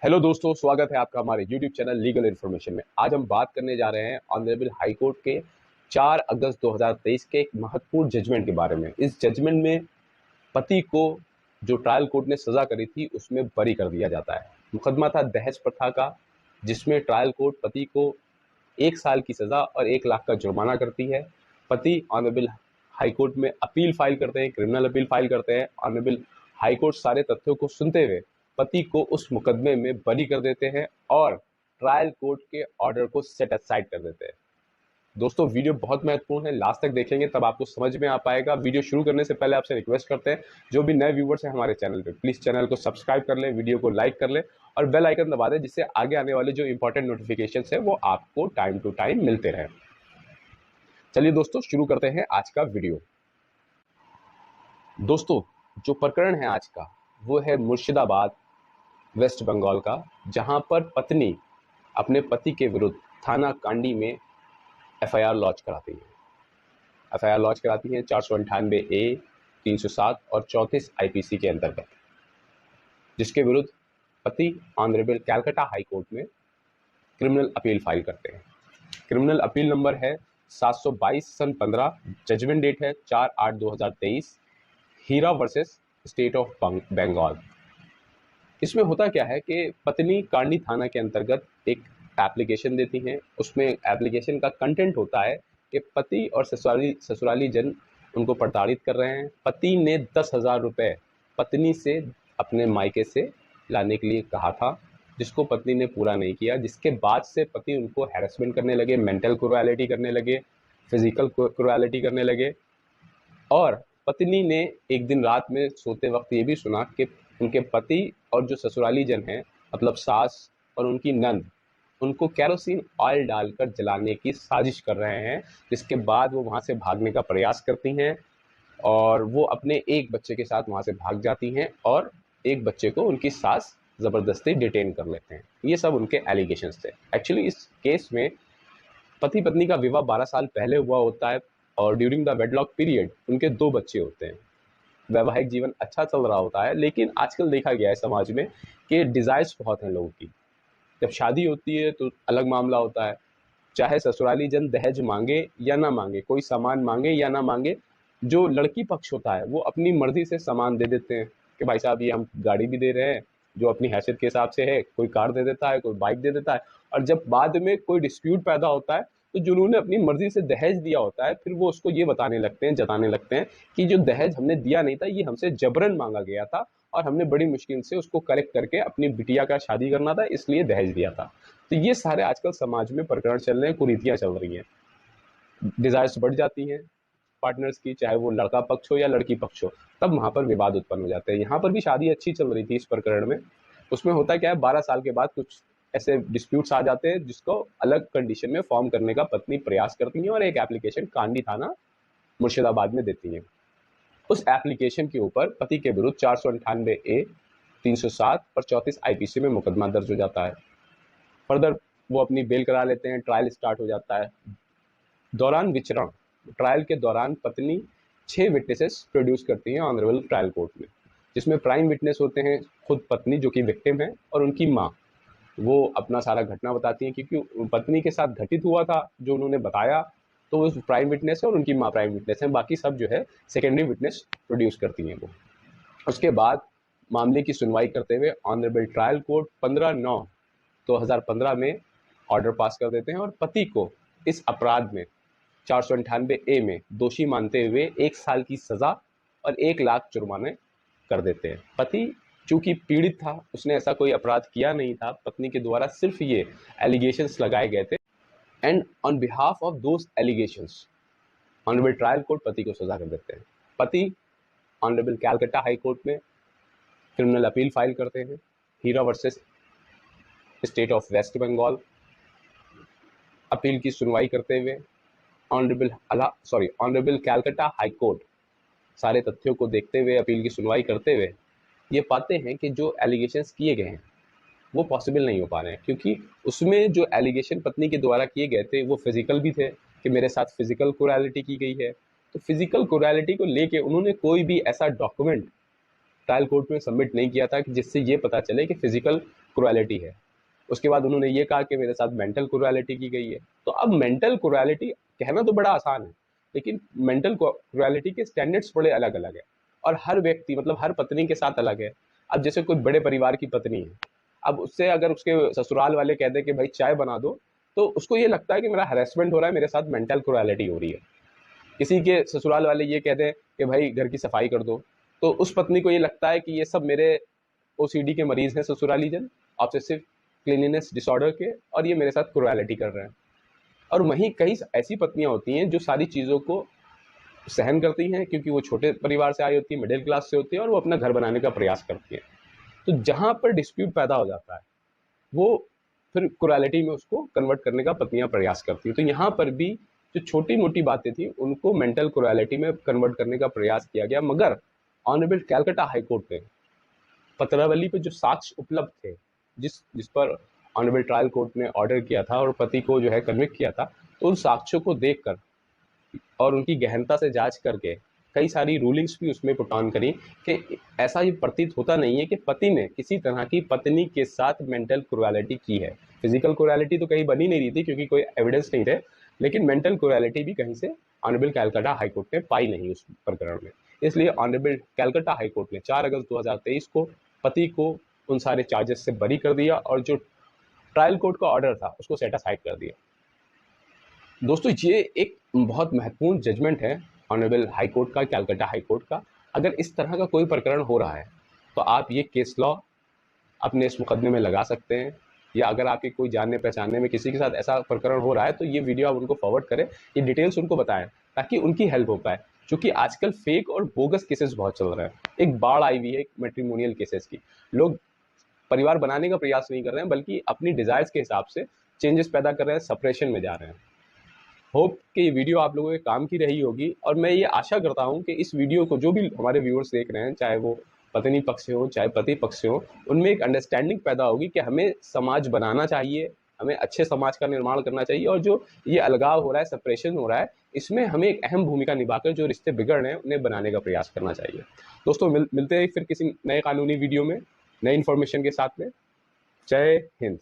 Hello दोस्तों, स्वागत है आपका हमारे यूट्यूब चैनल लीगल इन्फॉर्मेशन में। आज हम बात करने जा रहे हैं ऑनरेबल हाई कोर्ट के 4 अगस्त 2023 के एक महत्वपूर्ण जजमेंट के बारे में। इस जजमेंट में पति को जो ट्रायल कोर्ट ने सजा करी थी उसमें बरी कर दिया जाता है। मुकदमा था दहेज प्रथा का, जिसमें ट्रायल कोर्ट पति को 1 साल की सजा और 1 लाख का जुर्माना करती है। पति ऑनरेबल हाई कोर्ट में अपील फाइल करते हैं, क्रिमिनल अपील फाइल करते हैं। ऑनरेबल हाई कोर्ट सारे तथ्यों को सुनते हुए पति को उस मुकदमे में बरी कर देते हैं और ट्रायल कोर्ट के ऑर्डर को सेट असाइड कर देते हैं। दोस्तों, वीडियो बहुत महत्वपूर्ण है, लास्ट तक देखेंगे तब आपको समझ में आ पाएगा। वीडियो शुरू करने से पहले आपसे रिक्वेस्ट करते हैं, जो भी नए व्यूवर्स हैं हमारे चैनल पे, प्लीज चैनल को सब्सक्राइब कर लें, वीडियो को लाइक कर लें और बेल आइकन दबा दें, जिससे आगे आने वाले जो इंपॉर्टेंट नोटिफिकेशन है वो आपको टाइम टू टाइम मिलते रहें। चलिए दोस्तों, शुरू करते हैं आज का वीडियो। दोस्तों, जो प्रकरण है आज का वो है मुर्शिदाबाद वेस्ट बंगाल का, जहां पर पत्नी अपने पति के विरुद्ध थाना कांडी में एफआईआर लॉन्च कराती है। एफआईआर लॉन्च कराती हैं 498A, 307 और 34 आईपीसी के अंतर्गत, जिसके विरुद्ध पति ऑनरेबल कैलकाटा हाई कोर्ट में क्रिमिनल अपील फाइल करते हैं। क्रिमिनल अपील नंबर है 722/15। जजमेंट डेट है 4/8/2023। हीरा वर्सेस स्टेट ऑफ बंगाल। इसमें होता क्या है कि पत्नी कांडी थाना के अंतर्गत एक एप्लीकेशन देती हैं। उसमें एप्लीकेशन का कंटेंट होता है कि पति और ससुराली जन उनको प्रताड़ित कर रहे हैं। पति ने 10,000 रुपये पत्नी से अपने मायके से लाने के लिए कहा था, जिसको पत्नी ने पूरा नहीं किया, जिसके बाद से पति उनको हैरेसमेंट करने लगे, मेंटल क्रूएलिटी करने लगे, फिजिकल क्रूएलिटी करने लगे। और पत्नी ने एक दिन रात में सोते वक्त ये भी सुना कि उनके पति और जो ससुराली जन हैं, मतलब सास और उनकी नंद, उनको केरोसिन ऑयल डालकर जलाने की साजिश कर रहे हैं। जिसके बाद वो वहाँ से भागने का प्रयास करती हैं और वो अपने एक बच्चे के साथ वहाँ से भाग जाती हैं और एक बच्चे को उनकी सास ज़बरदस्ती डिटेन कर लेते हैं। ये सब उनके एलिगेशंस थे। एक्चुअली इस केस में पति पत्नी का विवाह 12 साल पहले हुआ होता है और ड्यूरिंग द वेडलॉक पीरियड उनके 2 बच्चे होते हैं। वैवाहिक जीवन अच्छा चल रहा होता है, लेकिन आजकल देखा गया है समाज में कि डिज़ायर्स बहुत हैं लोगों की। जब शादी होती है तो अलग मामला होता है, चाहे ससुराली जन दहेज मांगे या ना मांगे, कोई सामान मांगे या ना मांगे, जो लड़की पक्ष होता है वो अपनी मर्जी से सामान दे देते हैं कि भाई साहब ये हम गाड़ी भी दे रहे हैं जो अपनी हैसियत के हिसाब से है। कोई कार दे देता है, कोई बाइक दे देता है। और जब बाद में कोई डिस्प्यूट पैदा होता है तो जिन्होंने अपनी मर्जी से दहेज दिया होता है, फिर वो उसको ये बताने लगते हैं, जताने लगते हैं कि जो दहेज हमने दिया नहीं था, ये हमसे जबरन मांगा गया था और हमने बड़ी मुश्किल से उसको कलेक्ट करके अपनी बिटिया का शादी करना था, इसलिए दहेज दिया था। तो ये सारे आजकल समाज में प्रकरण चल रहे हैं, कुरीतियां चल रही हैं। डिजायर्स बढ़ जाती हैं पार्टनर्स की, चाहे वो लड़का पक्ष हो या लड़की पक्ष हो, तब वहां पर विवाद उत्पन्न हो जाते हैं। यहाँ पर भी शादी अच्छी चल रही थी इस प्रकरण में। उसमें होता क्या है, 12 साल के बाद कुछ ऐसे डिस्प्यूट्स आ जाते हैं जिसको अलग कंडीशन में फॉर्म करने का पत्नी प्रयास करती है और एक एप्लीकेशन कांडी थाना मुर्शिदाबाद में देती है। उस एप्लीकेशन के ऊपर पति के विरुद्ध 498A, 307 और 34 आईपीसी में मुकदमा दर्ज हो जाता है। फर्दर वो अपनी बेल करा लेते हैं, ट्रायल स्टार्ट हो जाता है। दौरान विचरण, ट्रायल के दौरान पत्नी 6 विटनेसेस प्रोड्यूस करती हैं ऑनरेबल ट्रायल कोर्ट में, जिसमें प्राइम विटनेस होते हैं खुद पत्नी जो कि विक्टिम है और उनकी माँ। वो अपना सारा घटना बताती हैं क्योंकि पत्नी के साथ घटित हुआ था जो उन्होंने बताया, तो वो प्राइम विटनेस है और उनकी माँ प्राइम विटनेस है। बाकी सब जो है सेकेंडरी विटनेस प्रोड्यूस करती हैं वो। उसके बाद मामले की सुनवाई करते हुए ऑनरेबल ट्रायल कोर्ट 15/9/2015 में ऑर्डर पास कर देते हैं और पति को इस अपराध में 498A में दोषी मानते हुए 1 साल की सजा और 1 लाख जुर्माने कर देते हैं। पति चूंकि पीड़ित था, उसने ऐसा कोई अपराध किया नहीं था, पत्नी के द्वारा सिर्फ ये एलिगेशंस लगाए गए थे and on behalf of those allegations honourable trial court पति को सजा कर देते हैं। पति ऑनरेबल कैलकाटा हाई कोर्ट में क्रिमिनल अपील फाइल करते हैं, Hira versus state of West Bengal. Appeal की सुनवाई करते हुए ऑनरेबल कैलकाटा हाई कोर्ट सारे तथ्यों को देखते हुए, अपील की सुनवाई करते हुए ये पाते हैं कि जो एलिगेशंस किए गए हैं वो पॉसिबल नहीं हो पा रहे हैं, क्योंकि उसमें जो एलिगेशन पत्नी के द्वारा किए गए थे वो फिजिकल भी थे कि मेरे साथ फिजिकल क्रूएलिटी की गई है। तो फिजिकल क्रूएलिटी को लेके उन्होंने कोई भी ऐसा डॉक्यूमेंट ट्रायल कोर्ट में सबमिट नहीं किया था कि जिससे ये पता चले कि फिजिकल क्रुएलिटी है। उसके बाद उन्होंने ये कहा कि मेरे साथ मेंटल क्रुएलिटी की गई है। तो अब मेंटल क्रुएलिटी कहना तो बड़ा आसान है, लेकिन मेंटल क्रुएलिटी के स्टैंडर्ड्स बड़े अलग अलग है और हर व्यक्ति मतलब हर पत्नी के साथ अलग है। अब जैसे कोई बड़े परिवार की पत्नी है, अब उससे अगर उसके ससुराल वाले कह दे कि भाई चाय बना दो, तो उसको ये लगता है कि मेरा हरेसमेंट हो रहा है, मेरे साथ मेंटल क्रुएलिटी हो रही है। किसी के ससुराल वाले ये कह दें कि भाई घर की सफाई कर दो, तो उस पत्नी को ये लगता है कि ये सब मेरे ओसीडी के मरीज हैं ससुराली जन, ऑब्सेसिव क्लीनिनेस डिसऑर्डर के, और ये मेरे साथ क्रुएलिटी कर रहे हैं। और वहीं कई ऐसी पत्नियां होती हैं जो सारी चीज़ों को सहन करती हैं क्योंकि वो छोटे परिवार से आई होती है, मिडिल क्लास से होती है, और वो अपना घर बनाने का प्रयास करती हैं। तो जहाँ पर डिस्प्यूट पैदा हो जाता है वो फिर क्रुएलिटी में उसको कन्वर्ट करने का पत्नियां प्रयास करती हैं। तो यहाँ पर भी जो छोटी मोटी बातें थी उनको मेंटल क्रुएलिटी में कन्वर्ट करने का प्रयास किया गया, मगर ऑनरेबल कैलकाटा हाईकोर्ट ने पत्रावली पे जो साक्ष्य उपलब्ध थे, जिस पर ऑनरेबल ट्रायल कोर्ट ने ऑर्डर किया था और पति को जो है कन्विक्ट किया था, तो उन साक्ष्यों को देखकर और उनकी गहनता से जांच करके कई सारी रूलिंग्स भी उसमें पुट ऑन करी कि ऐसा ये प्रतीत होता नहीं है कि पति ने किसी तरह की पत्नी के साथ मेंटल क्रुएलिटी की है। फिजिकल क्रुएलिटी तो कहीं बनी नहीं रही थी क्योंकि कोई एविडेंस नहीं थे, लेकिन मेंटल क्रुएलिटी भी कहीं से ऑनरेबल कैलकाटा हाईकोर्ट ने पाई नहीं उस प्रकरण में। इसलिए ऑनरेबल कैलकाटा हाईकोर्ट ने 4 अगस्त 2023 को पति को उन सारे चार्जेस से बरी कर दिया और जो ट्रायल कोर्ट का ऑर्डर था उसको सेट असाइड कर दिया। दोस्तों, ये एक बहुत महत्वपूर्ण जजमेंट है ऑनरेबल हाई कोर्ट का, कैलकाटा हाई कोर्ट का। अगर इस तरह का कोई प्रकरण हो रहा है तो आप ये केस लॉ अपने इस मुकदमे में लगा सकते हैं, या अगर आपके कोई जानने पहचानने में किसी के साथ ऐसा प्रकरण हो रहा है तो ये वीडियो आप उनको फॉरवर्ड करें, ये डिटेल्स उनको बताएं ताकि उनकी हेल्प हो पाए। क्योंकि आजकल फेक और बोगस केसेस बहुत चल रहे हैं। एक बाढ़ आई हुई है मैट्रिमोनियल केसेस की। लोग परिवार बनाने का प्रयास नहीं कर रहे हैं बल्कि अपनी डिजायर्स के हिसाब से चेंजेस पैदा कर रहे हैं, सपरेशन में जा रहे हैं। होप कि ये वीडियो आप लोगों के काम की रही होगी, और मैं ये आशा करता हूँ कि इस वीडियो को जो भी हमारे व्यूअर्स देख रहे हैं, चाहे वो पत्नी पक्ष से हो चाहे पति पक्ष से हो, उनमें एक अंडरस्टैंडिंग पैदा होगी कि हमें समाज बनाना चाहिए, हमें अच्छे समाज का निर्माण करना चाहिए, और जो ये अलगाव हो रहा है, सेपरेशन हो रहा है, इसमें हमें एक अहम भूमिका निभाकर जो रिश्ते बिगड़ रहे हैं उन्हें बनाने का प्रयास करना चाहिए। दोस्तों, मिलते हैं फिर किसी नए कानूनी वीडियो में नई इन्फॉर्मेशन के साथ में। जय हिंद।